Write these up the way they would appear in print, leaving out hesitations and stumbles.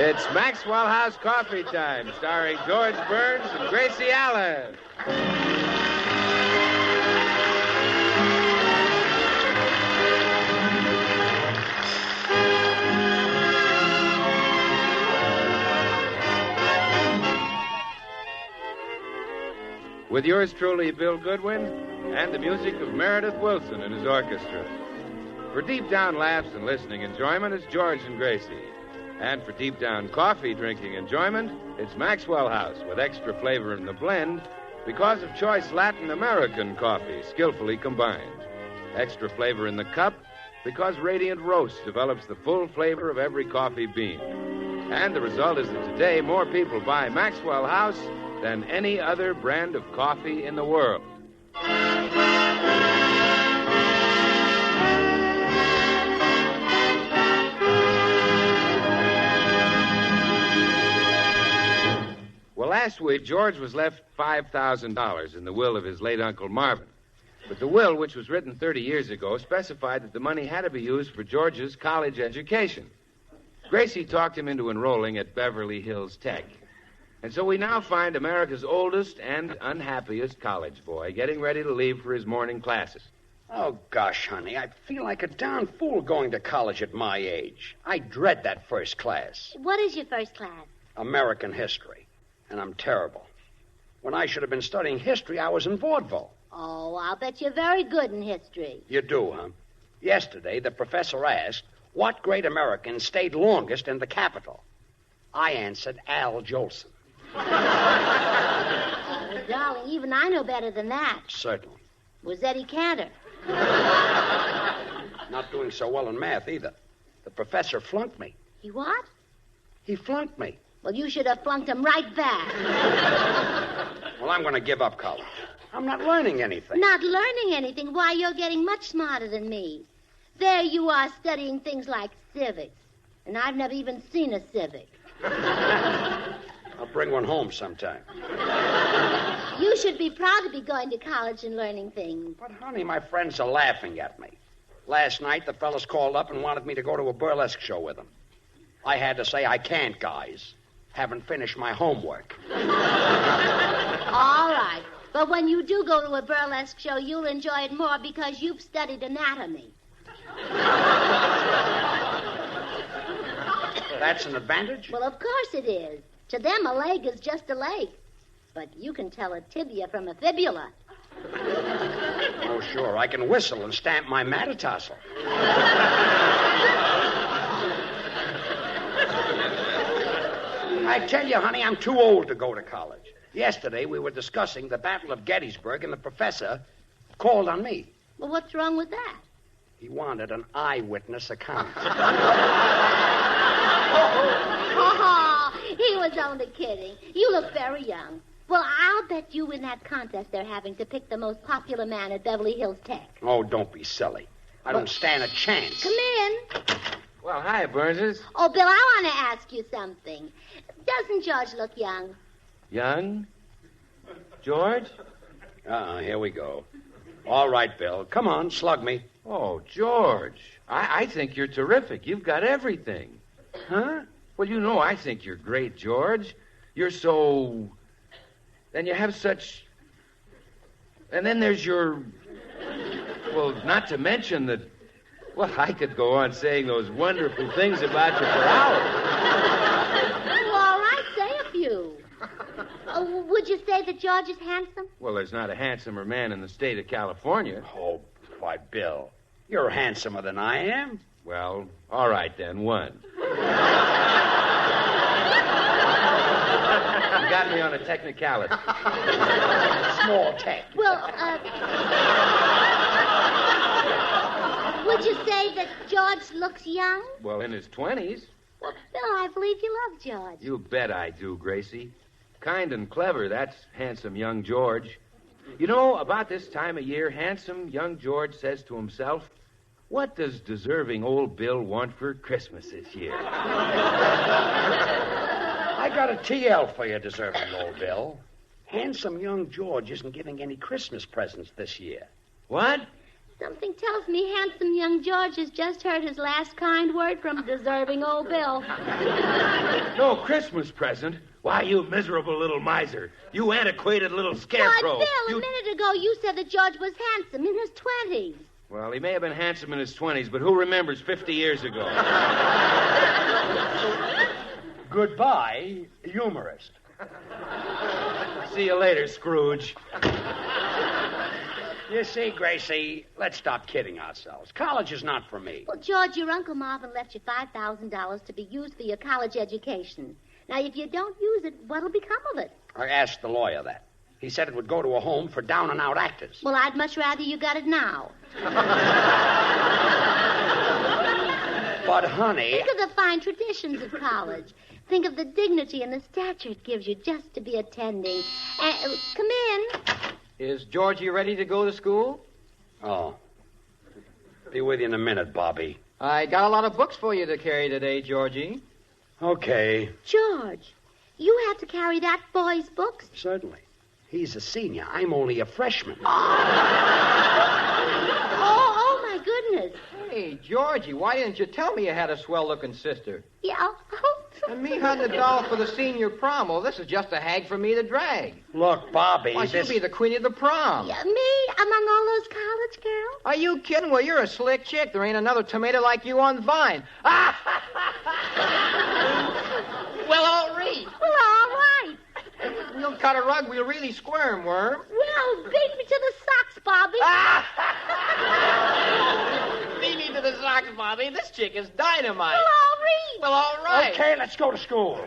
It's Maxwell House Coffee Time, starring George Burns and Gracie Allen. With yours truly, Bill Goodwin, and the music of Meredith Wilson and his orchestra. For deep down laughs and listening enjoyment, it's George and Gracie. And for deep down coffee drinking enjoyment, it's Maxwell House with extra flavor in the blend because of choice Latin American coffee skillfully combined. Extra flavor in the cup because Radiant Roast develops the full flavor of every coffee bean. And the result is that today more people buy Maxwell House than any other brand of coffee in the world. Well, last week, George was left $5,000 in the will of his late Uncle Marvin. But the will, which was written 30 years ago, specified that the money had to be used for George's college education. Gracie talked him into enrolling at Beverly Hills Tech. And so we now find America's oldest and unhappiest college boy getting ready to leave for his morning classes. Oh, gosh, honey, I feel like a darn fool going to college at my age. I dread that first class. What is your first class? American history. And I'm terrible. When I should have been studying history, I was in vaudeville. Oh, I'll bet you're very good in history. You do, huh? Yesterday, the professor asked, what great American stayed longest in the capital? I answered Al Jolson. Oh, darling, even I know better than that. Certainly. Was Eddie Cantor. Not doing so well in math, either. The professor flunked me. He what? He flunked me. Well, you should have flunked him right back. Well, I'm going to give up college. I'm not learning anything. Not learning anything? Why, you're getting much smarter than me. There you are studying things like civics. And I've never even seen a civic. I'll bring one home sometime. You should be proud to be going to college and learning things. But, honey, my friends are laughing at me. Last night, the fellas called up and wanted me to go to a burlesque show with them. I had to say, I can't, guys. Haven't finished my homework. All right. But when you do go to a burlesque show, you'll enjoy it more because you've studied anatomy. That's an advantage? Well, of course it is. To them, a leg is just a leg. But you can tell a tibia from a fibula. Oh, sure. I can whistle and stamp my metatarsal. I tell you, honey, I'm too old to go to college. Yesterday, we were discussing the Battle of Gettysburg, and the professor called on me. Well, what's wrong with that? He wanted an eyewitness account. Oh, he was only kidding. You look very young. Well, I'll bet you win that contest they're having to pick the most popular man at Beverly Hills Tech. Oh, don't be silly. I don't stand a chance. Come in. Well, hi, Burnses. Oh, Bill, I want to ask you something. Doesn't George look young? Young? George? Here we go. All right, Bill. Come on, slug me. Oh, George. I think you're terrific. You've got everything. Huh? Well, you know I think you're great, George. You're so... And you have such... And then there's your... Well, not to mention that... Well, I could go on saying those wonderful things about you for hours. Well, all right, say a few. Would you say that George is handsome? Well, there's not a handsomer man in the state of California. Oh, why, Bill, you're handsomer than I am. Well, all right then, one. You got me on a technicality. Small tech. Well, would you say that George looks young? Well, in his 20s. Well, Bill, I believe you love George. You bet I do, Gracie. Kind and clever, that's handsome young George. You know, about this time of year, handsome young George says to himself, what does deserving old Bill want for Christmas this year? I got a TL for you, deserving old Bill. Handsome young George isn't giving any Christmas presents this year. What? Something tells me handsome young George has just heard his last kind word from deserving old Bill. No Christmas present? Why, you miserable little miser. You antiquated little scarecrow. Why, Bill, a minute ago you said that George was handsome in his 20s. Well, he may have been handsome in his 20s, but who remembers 50 years ago? Goodbye, humorist. See you later, Scrooge. You see, Gracie, let's stop kidding ourselves. College is not for me. Well, George, your Uncle Marvin left you $5,000 to be used for your college education. Now, if you don't use it, what'll become of it? I asked the lawyer that. He said it would go to a home for down-and-out actors. Well, I'd much rather you got it now. But, honey... Think of the fine traditions of college. Think of the dignity and the stature it gives you just to be attending. Come in. Is Georgie ready to go to school? Oh. Be with you in a minute, Bobby. I got a lot of books for you to carry today, Georgie. Okay. George, you have to carry that boy's books? Certainly. He's a senior. I'm only a freshman. Oh, my goodness. Hey, Georgie, why didn't you tell me you had a swell-looking sister? Yeah. And me hunting a doll for the senior prom. Well, this is just a hag for me to drag. Look, Bobby, Why, she'll be the queen of the prom. Yeah, me among all those college girls? Are you kidding? Well, you're a slick chick. There ain't another tomato like you on the vine. Well, all right. Well, all right. We'll cut a rug. We'll really squirm, Worm. Well, beat me to the socks, Bobby. Beat me to the socks, Bobby. This chick is dynamite. Well, all right. Okay, let's go to school.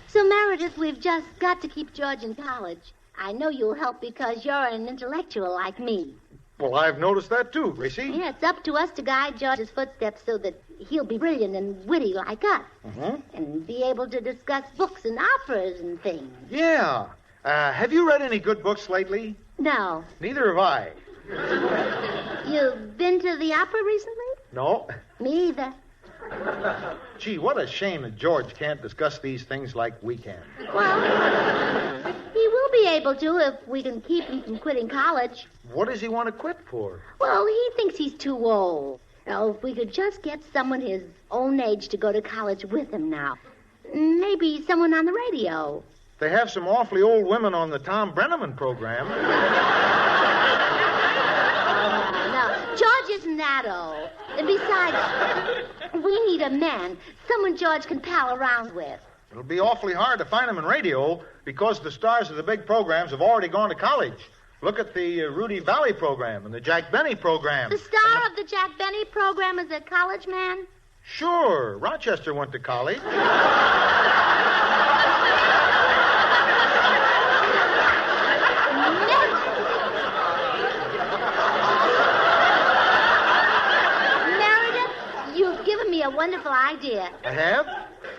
So, Meredith, we've just got to keep George in college. I know you'll help because you're an intellectual like me. Well, I've noticed that too, Gracie. Yeah, it's up to us to guide George's footsteps so that he'll be brilliant and witty like us. And be able to discuss books and operas and things. Yeah. Have you read any good books lately? No. Neither have I. You've been to the opera recently? No. Me either. Gee, what a shame that George can't discuss these things like we can. Well, he will be able to if we can keep him from quitting college. What does he want to quit for? Well, he thinks he's too old. Now, if we could just get someone his own age to go to college with him now. Maybe someone on the radio. They have some awfully old women on the Tom Brenneman program. No, George isn't that old. And besides, we need a man, someone George can pal around with. It'll be awfully hard to find them in radio because the stars of the big programs have already gone to college. Look at the Rudy Valley program and the Jack Benny program. The star of the Jack Benny program is a college man? Sure. Rochester went to college. Meredith, you've given me a wonderful idea. I have?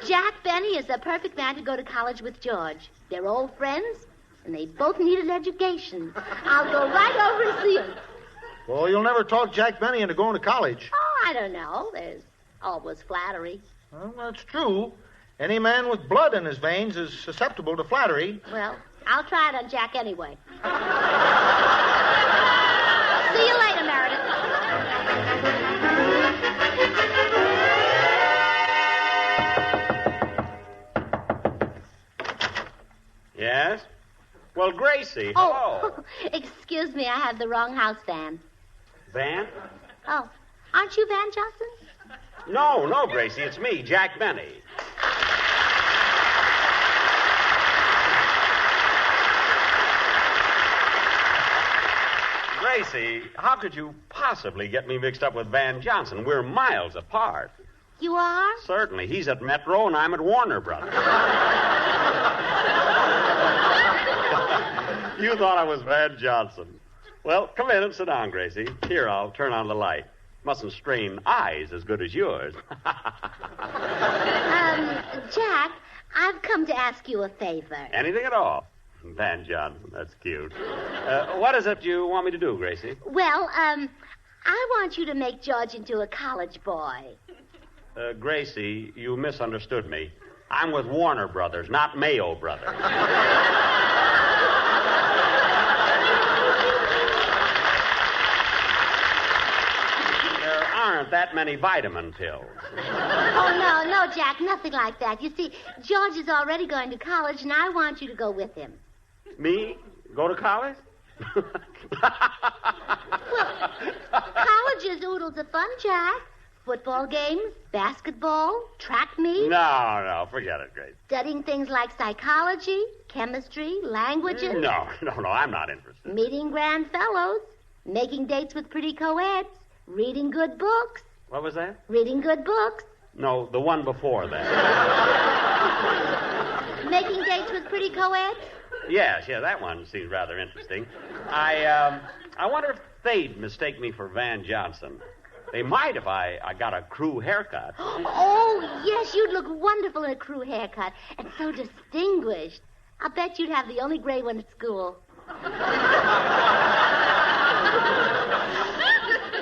Jack Benny is the perfect man to go to college with George. They're old friends, and they both need an education. I'll go right over and see them. Well, you'll never talk Jack Benny into going to college. Oh, I don't know. There's always flattery. Well, that's true. Any man with blood in his veins is susceptible to flattery. Well, I'll try it on Jack anyway. See you later, Meredith. Yes? Well, Gracie, Oh, hello. excuse me, I have the wrong house, Van. Van? Oh, aren't you Van Johnson? No, Gracie, it's me, Jack Benny. Gracie, how could you possibly get me mixed up with Van Johnson? We're miles apart. You are? Certainly. He's at Metro and I'm at Warner Brothers. You thought I was Van Johnson. Well, come in and sit down, Gracie. Here, I'll turn on the light. Mustn't strain eyes as good as yours. Jack, I've come to ask you a favor. Anything at all. Van Johnson, that's cute. What is it you want me to do, Gracie? Well, I want you to make George into a college boy. Gracie, you misunderstood me. I'm with Warner Brothers, not Mayo Brothers. There aren't that many vitamin pills. Oh, no, Jack, nothing like that. You see, George is already going to college, and I want you to go with him. Me? Go to college? College is oodles of fun, Jack. Football games, basketball, track meets. No, forget it, Grace. Studying things like psychology, chemistry, languages. No, I'm not interested. Meeting grand fellows, making dates with pretty co-eds, reading good books. What was that? Reading good books. No, the one before that. Making dates with pretty co-eds. Yes, that one seems rather interesting. I wonder if they'd mistake me for Van Johnson. They might if I got a crew haircut. Oh, yes, you'd look wonderful in a crew haircut. And so distinguished. I'll bet you'd have the only gray one at school.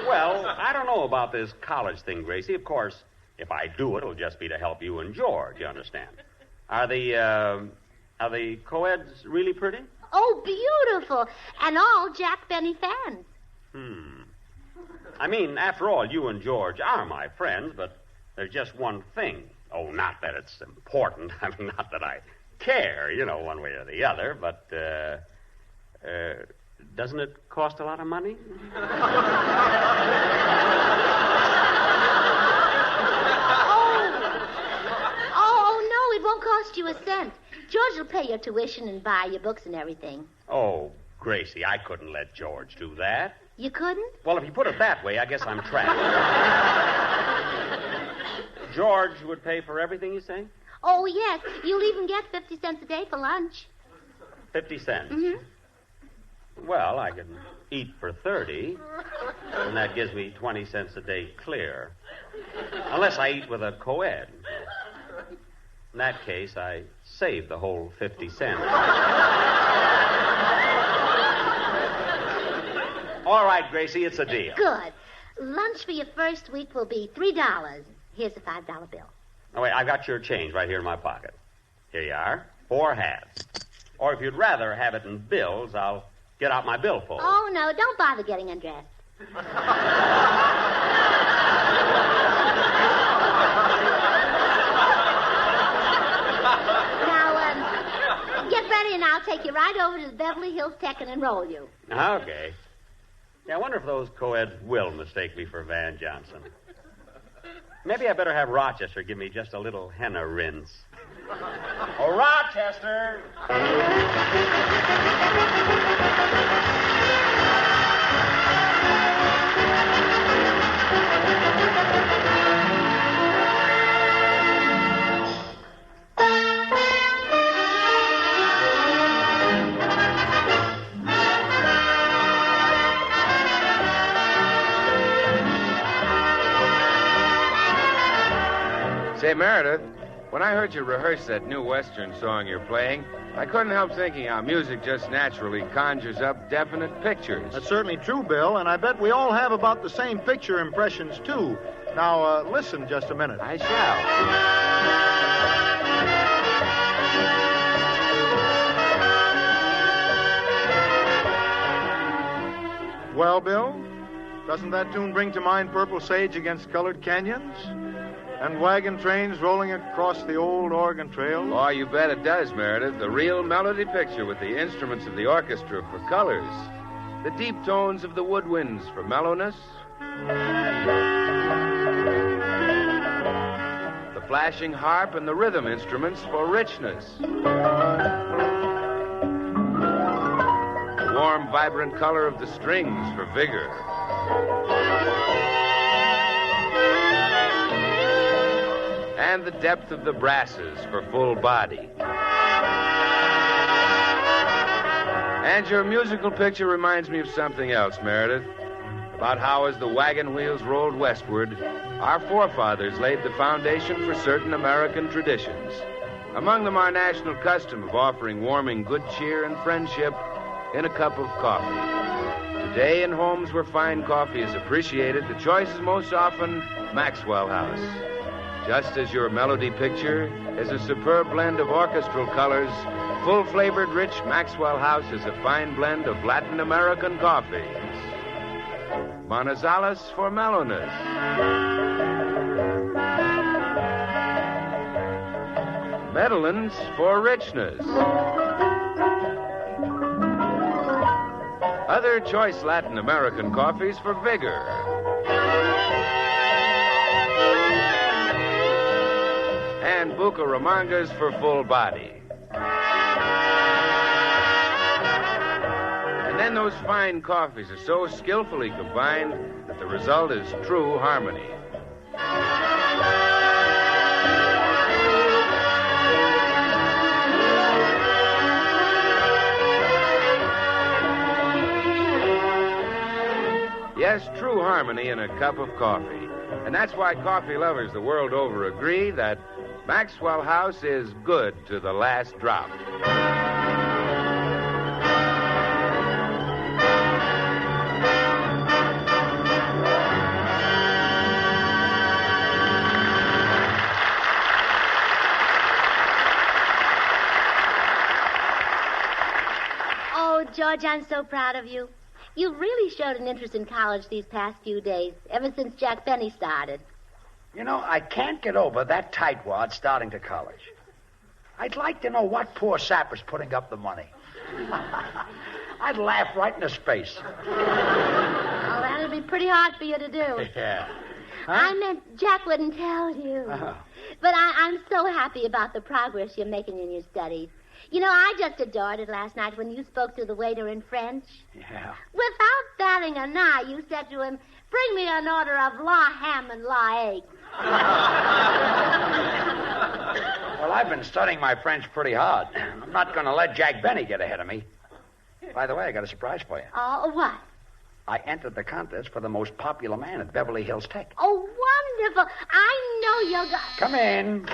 Well, I don't know about this college thing, Gracie. Of course, if I do it, it'll just be to help you and George, you understand. Are the co-eds really pretty? Oh, beautiful. And all Jack Benny fans. I mean, after all, you and George are my friends, but there's just one thing. Oh, not that it's important. I mean, not that I care, one way or the other, but, doesn't it cost a lot of money? Oh, no, it won't cost you a cent. George will pay your tuition and buy your books and everything. Oh, Gracie, I couldn't let George do that. You couldn't? Well, if you put it that way, I guess I'm trapped. George would pay for everything, you say? Oh, yes. You'll even get 50 cents a day for lunch. 50 cents? Mm-hmm. Well, I can eat for 30, and that gives me 20 cents a day clear. Unless I eat with a co-ed. In that case, I save the whole 50 cents. All right, Gracie, it's a deal. Good. Lunch for your first week will be $3. Here's a $5 bill. Oh, wait, I've got your change right here in my pocket. Here you are. 4 halves. Or if you'd rather have it in bills, I'll get out my billfold. Oh, no, don't bother getting undressed. Now, get ready and I'll take you right over to the Beverly Hills Tech and enroll you. Okay. Yeah, I wonder if those co-eds will mistake me for Van Johnson. Maybe I better have Rochester give me just a little henna rinse. Oh, Rochester! Say, Meredith, when I heard you rehearse that new Western song you're playing, I couldn't help thinking how music just naturally conjures up definite pictures. That's certainly true, Bill, and I bet we all have about the same picture impressions, too. Now, listen just a minute. I shall. Well, Bill, doesn't that tune bring to mind Purple Sage against Colored Canyons? And wagon trains rolling across the old Oregon Trail? Oh, you bet it does, Meredith. The real melody picture with the instruments of the orchestra for colors. The deep tones of the woodwinds for mellowness. The flashing harp and the rhythm instruments for richness. The warm, vibrant color of the strings for vigor. And the depth of the brasses for full body. And your musical picture reminds me of something else, Meredith. About how, as the wagon wheels rolled westward, our forefathers laid the foundation for certain American traditions. Among them, our national custom of offering warming good cheer and friendship in a cup of coffee. Today, in homes where fine coffee is appreciated, the choice is most often Maxwell House. Just as your melody picture is a superb blend of orchestral colors, full-flavored, rich Maxwell House is a fine blend of Latin American coffees. Manizales for mellowness. Medellins for richness. Other choice Latin American coffees for vigor. And Bucaramangas for full body. And then those fine coffees are so skillfully combined that the result is true harmony. Yes, true harmony in a cup of coffee. And that's why coffee lovers the world over agree that Maxwell House is good to the last drop. Oh, George, I'm so proud of you. You really showed an interest in college these past few days, ever since Jack Benny started. You know, I can't get over that tightwad starting to college. I'd like to know what poor sapper's putting up the money. I'd laugh right in his face. Oh, that'll be pretty hard for you to do. Yeah. Huh? I meant Jack wouldn't tell you. But I'm so happy about the progress you're making in your studies. You know, I just adored it last night when you spoke to the waiter in French. Yeah. Without batting an eye, you said to him, "Bring me an order of la ham and la egg." Well, I've been studying my French pretty hard. I'm not going to let Jack Benny get ahead of me. By the way, I got a surprise for you. Oh, what? I entered the contest for the most popular man at Beverly Hills Tech. Oh, wonderful. I know you're going... Come in.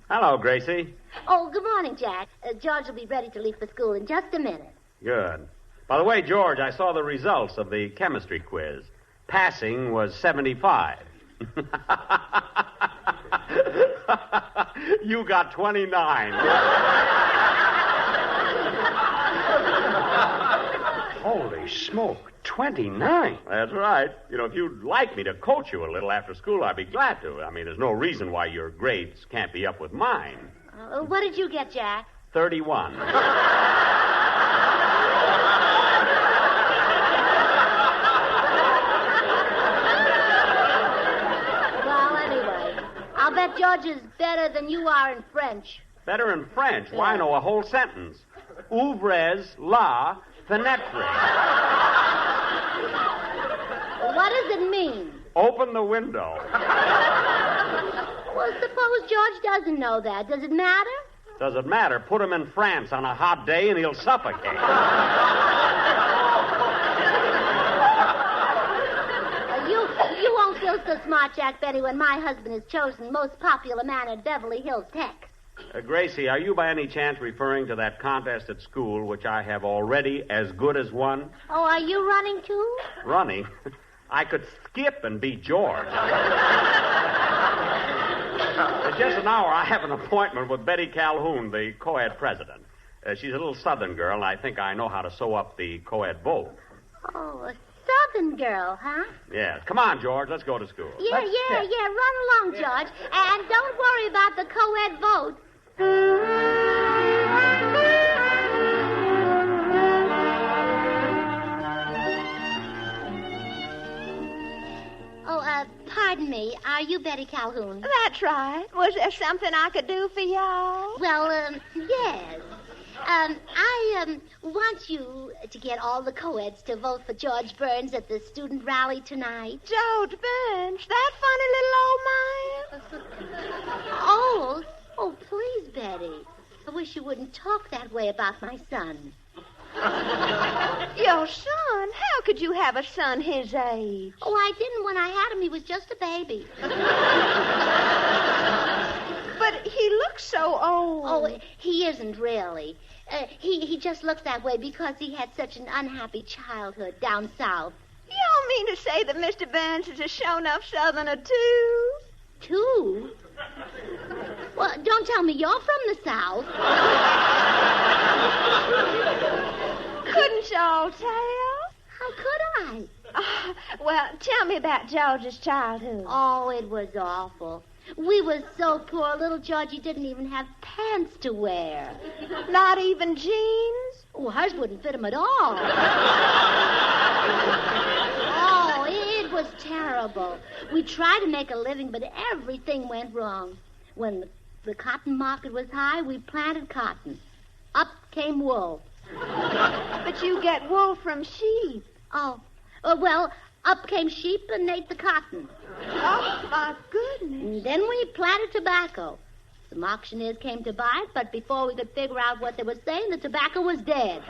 Hello, Gracie. Oh, good morning, Jack. George will be ready to leave for school in just a minute. Good. By the way, George, I saw the results of the chemistry quiz. Passing was 75. You got 29. Holy smoke, 29? That's right. You know, if you'd like me to coach you a little after school, I'd be glad to. I mean, there's no reason why your grades can't be up with mine. What did you get, Jack? 31. Well, anyway, I'll bet George is better than you are in French. Better in French? Why, I know a whole sentence. Ouvrez la fenêtre. What does it mean? Open the window. Well, suppose George doesn't know that. Does it matter? Does it matter? Put him in France on a hot day and he'll suffocate. You won't feel so smart, Jack Benny, when my husband is chosen most popular man at Beverly Hills Tech. Gracie, are you by any chance referring to that contest at school which I have already as good as won? Oh, are you running too? Running? I could skip and beat George. In just an hour, I have an appointment with Betty Calhoun, the co-ed president. She's a little southern girl, and I think I know how to sew up the co-ed vote. Oh, a southern girl, huh? Yes. Come on, George. Let's go to school. Yeah. Run along, George. And don't worry about the co-ed vote. Pardon me. Are you Betty Calhoun? That's right. Was there something I could do for y'all? Well, yes. I want you to get all the co-eds to vote for George Burns at the student rally tonight. George Burns? That funny little old man? Oh, please, Betty. I wish you wouldn't talk that way about my son. Your son? How could you have a son his age? Oh, I didn't. When I had him, he was just a baby. But But he looks so old. Oh, he isn't really. He just looks that way because he had such an unhappy childhood down south. You don't mean to say that Mr. Burns is a show-enough Southerner, too? Too? Well, don't tell me you're from the south. Couldn't y'all tell? How could I? Well, tell me about George's childhood. Oh, it was awful. We were so poor, little Georgie didn't even have pants to wear. Not even jeans? Oh, hers wouldn't fit him at all. Oh, it was terrible. We tried to make a living, but everything went wrong. When the cotton market was high, we planted cotton. Up came wool. But you get wool from sheep. Oh, well, up came sheep and ate the cotton. Oh, my goodness. And then we planted tobacco. Some auctioneers came to buy it, but before we could figure out what they were saying, the tobacco was dead.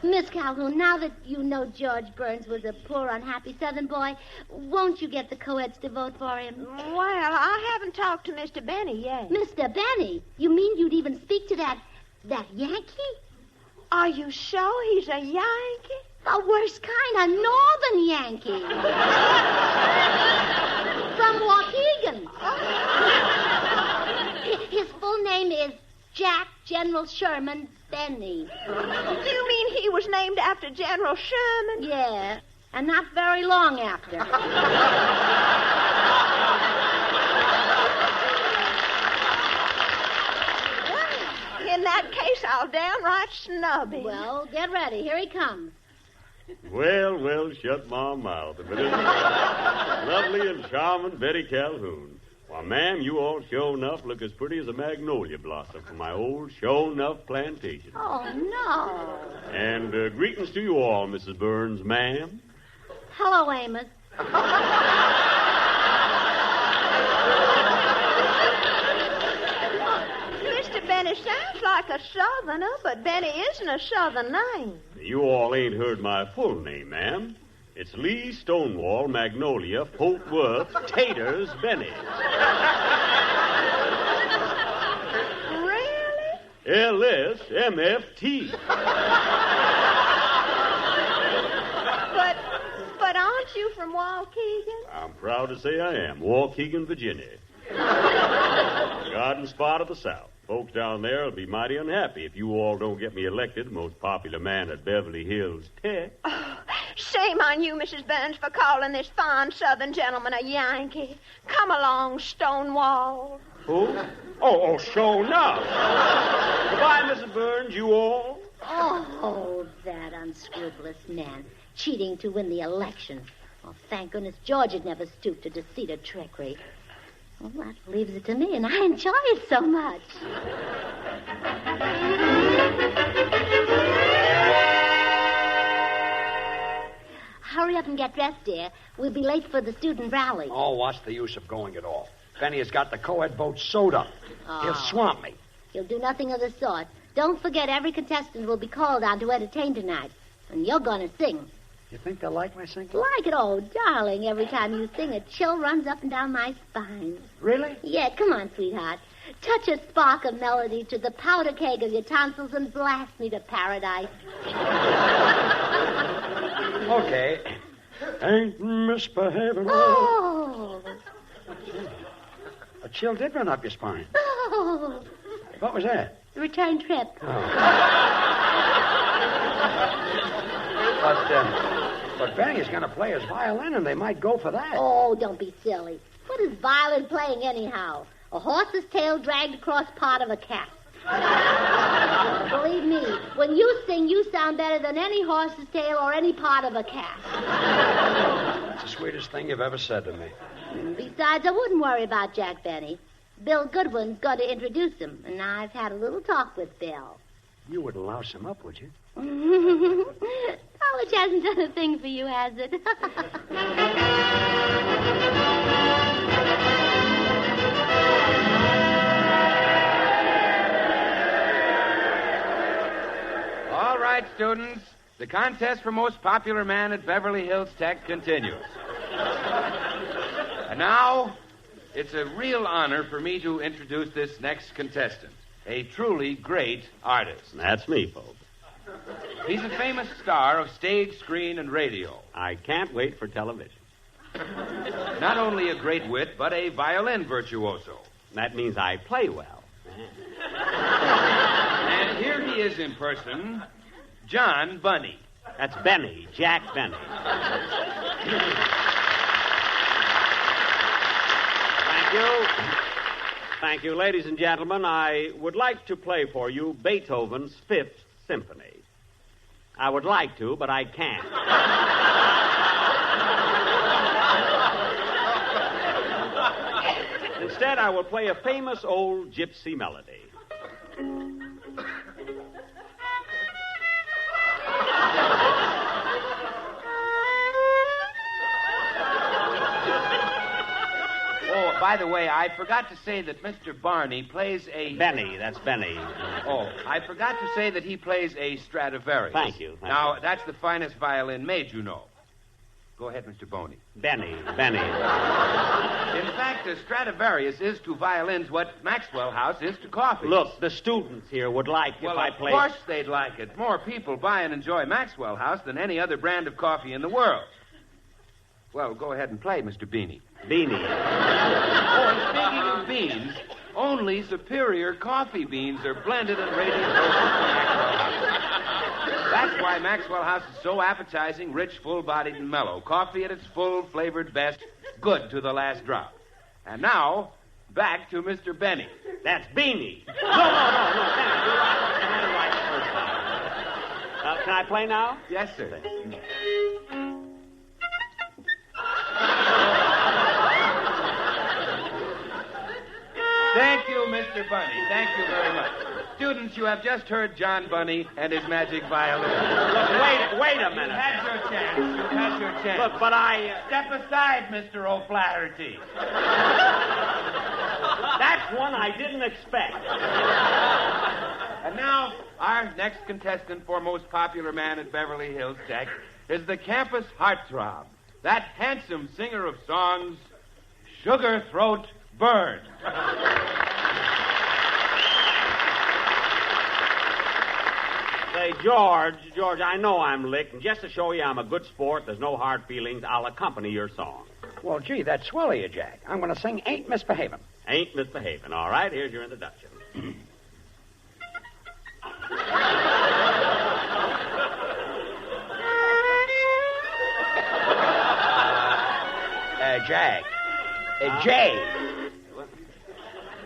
Miss Calhoun, now that you know George Burns was a poor, unhappy Southern boy, won't you get the co-eds to vote for him? Well, I haven't talked to Mr. Benny yet. Mr. Benny? You mean you'd even speak to that Yankee? Are you sure he's a Yankee? The worst kind, a northern Yankee. From Waukegan. His full name is Jack General Sherman Benny. You mean he was named after General Sherman? Yeah, and not very long after. In that case, I'll downright snub him. Well, get ready. Here he comes. Well, shut my mouth. If it isn't lovely and charming Betty Calhoun. Why, ma'am, you all sure enough look as pretty as a magnolia blossom from my old sure enough plantation. Oh, no. And greetings to you all, Mrs. Burns, ma'am. Hello, Amos. Mr. Benny sounds like a Southerner, but Benny isn't a Southern name. You all ain't heard my full name, ma'am. It's Lee Stonewall Magnolia Fort Worth Taters Benny. Really? LSMFT. But aren't you from Waukegan? I'm proud to say I am. Waukegan, Virginia. Garden spot of the South. Folks down there will be mighty unhappy if you all don't get me elected most popular man at Beverly Hills Tech. Oh, shame on you, Mrs. Burns, for calling this fine Southern gentleman a Yankee. Come along, Stonewall. Who? Oh, sure enough. Goodbye, Mrs. Burns, you all. Oh, that unscrupulous man. Cheating to win the election. Oh, thank goodness George had never stooped to deceit or trickery. Well, that leaves it to me, and I enjoy it so much. Hurry up and get dressed, dear. We'll be late for the student rally. Oh, what's the use of going at all? Benny has got the co-ed vote sewed up. He'll swamp me. He'll do nothing of the sort. Don't forget, every contestant will be called on to entertain tonight. And you're going to sing. You think they'll like my singing? Like it, oh, darling. Every time you sing, a chill runs up and down my spine. Really? Yeah, come on, sweetheart. Touch a spark of melody to the powder keg of your tonsils and blast me to paradise. Okay. Ain't misbehaving. Oh. A chill did run up your spine. Oh. What was that? Return trip. But Benny is going to play his violin, and they might go for that. Oh, don't be silly. What is violin playing anyhow? A horse's tail dragged across part of a cat. Believe me, when you sing, you sound better than any horse's tail or any part of a cat. It's the sweetest thing you've ever said to me. Besides, I wouldn't worry about Jack Benny. Bill Goodwin's going to introduce him, and I've had a little talk with Bill. You wouldn't louse him up, would you? College hasn't done a thing for you, has it? All right, students. The contest for most popular man at Beverly Hills Tech continues. And now, it's a real honor for me to introduce this next contestant, a truly great artist. That's me, folks. He's a famous star of stage, screen, and radio. I can't wait for television. Not only a great wit, but a violin virtuoso. That means I play well. And here he is in person, John Bunny. That's Benny, Jack Benny. Thank you. Thank you, ladies and gentlemen. I would like to play for you Beethoven's Fifth Symphony. I would like to, but I can't. Instead, I will play a famous old gypsy melody. Oh, by the way, I forgot to say that Mr. Barney plays a... Benny, that's Benny. Oh, I forgot to say that he plays a Stradivarius. Thank you. Now, that's the finest violin made, you know. Go ahead, Mr. Boney. Benny. In fact, a Stradivarius is to violins what Maxwell House is to coffee. Look, the students here would like if I played... Well, of course they'd like it. More people buy and enjoy Maxwell House than any other brand of coffee in the world. Well, go ahead and play, Mr. Beanie. Beanie. Oh, and speaking of beans, only superior coffee beans are blended and rated Maxwell House. That's why Maxwell House is so appetizing, rich, full-bodied, and mellow. Coffee at its full-flavored best, good to the last drop. And now, back to Mr. Benny. That's Beanie. No, Benny. Can I play now? Yes, sir. Thank you, Mr. Bunny. Thank you very much. Students, you have just heard John Bunny and his magic violin. Look, wait a minute. You've had your chance. You've had your chance. Look, but I... Step aside, Mr. O'Flaherty. That's one I didn't expect. And now, our next contestant for most popular man at Beverly Hills Tech is the campus heartthrob, that handsome singer of songs, Sugar Throat Bird. Say, George, I know I'm licked, and just to show you I'm a good sport, there's no hard feelings, I'll accompany your song. Well, gee, that's swell of you, Jack. I'm going to sing Ain't Misbehavin'. Ain't Misbehavin'. All right, here's your introduction. Jack. Jay.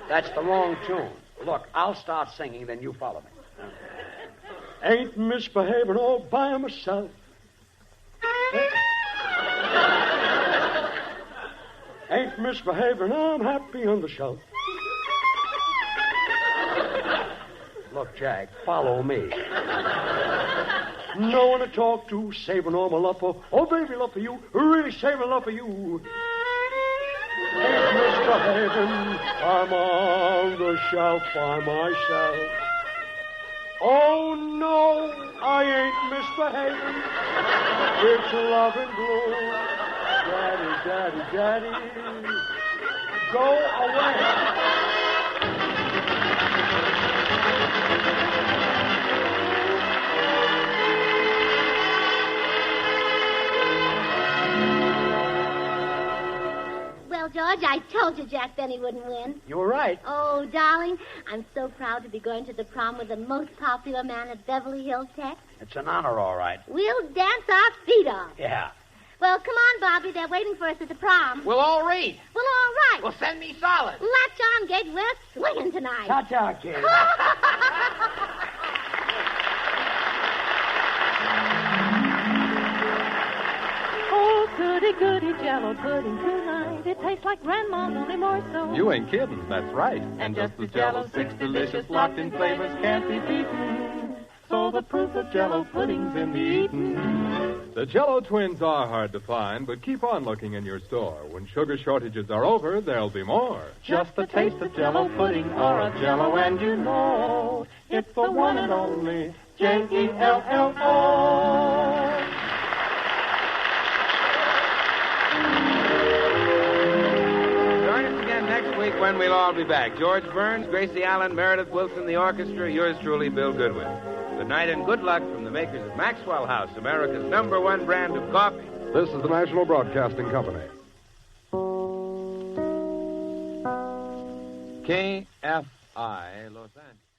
That's the wrong tune. Look, I'll start singing, then you follow me. Ain't misbehaving all by myself. Ain't misbehaving, I'm happy on the shelf. Look, Jack, follow me. No one to talk to, saving all my love for, oh, baby, love for you, really saving love for you. Ain't misbehaving, I'm on the shelf by myself. Oh, no, I ain't misbehaving. It's love and blue. Daddy, go away. Well, George, I told you Jack Benny wouldn't win. You were right. Oh, darling, I'm so proud to be going to the prom with the most popular man at Beverly Hills Tech. It's an honor, all right. We'll dance our feet off. Yeah. Well, come on, Bobby. They're waiting for us at the prom. We'll all read. Well, all right. Well, send me solid. Latch on, Gage. We're swinging tonight. Ta-ta, kid. Oh, goody, goody, Jello pudding tonight. It tastes like Grandma's, only more so. You ain't kidding. That's right. And just as Jello, 6 delicious locked-in flavors can't be beaten. So the proof of Jello pudding's in the eatin'. The Jello twins are hard to find, but keep on looking in your store. When sugar shortages are over, there'll be more. Just the taste of Jello pudding or a Jello, and you know it's the one and only Jello. Join us again when we'll all be back. George Burns, Gracie Allen, Meredith Wilson, the orchestra, yours truly, Bill Goodwin. Good night and good luck from the makers of Maxwell House, America's #1 brand of coffee. This is the National Broadcasting Company. KFI, Los Angeles.